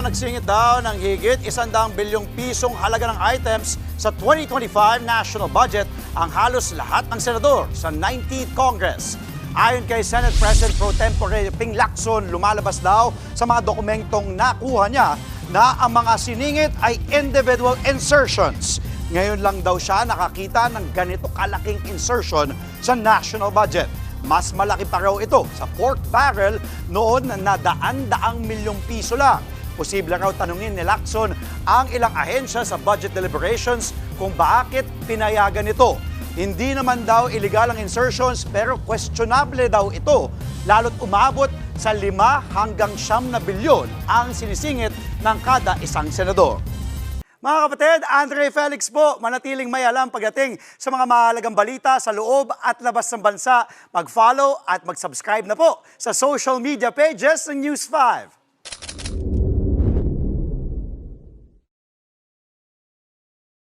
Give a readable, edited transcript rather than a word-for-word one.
nagsingit daw ng higit 100 bilyong pisong halaga ng items sa 2025 national budget ang halos lahat ng senador sa 19th Congress. Ayon kay Senate President Pro Tempore Ping Lacson, lumalabas daw sa mga dokumentong nakuha niya na ang mga siningit ay individual insertions. Ngayon lang daw siya nakakita ng ganito kalaking insertion sa national budget. Mas malaki pa raw ito sa pork barrel noon na daan-daang milyong piso lang. Posible raw tanungin ni Lacson ang ilang ahensya sa budget deliberations kung bakit pinayagan ito. Hindi naman daw illegal ang insertions pero questionable daw ito lalo't umabot sa 5 hanggang 9 na bilyon ang sinisingit ng kada isang senador. Mga kapatid, Andre Felix po, manatiling may alam pagdating sa mga mahalagang balita sa loob at labas ng bansa. Mag-follow at mag-subscribe na po sa social media pages ng News 5.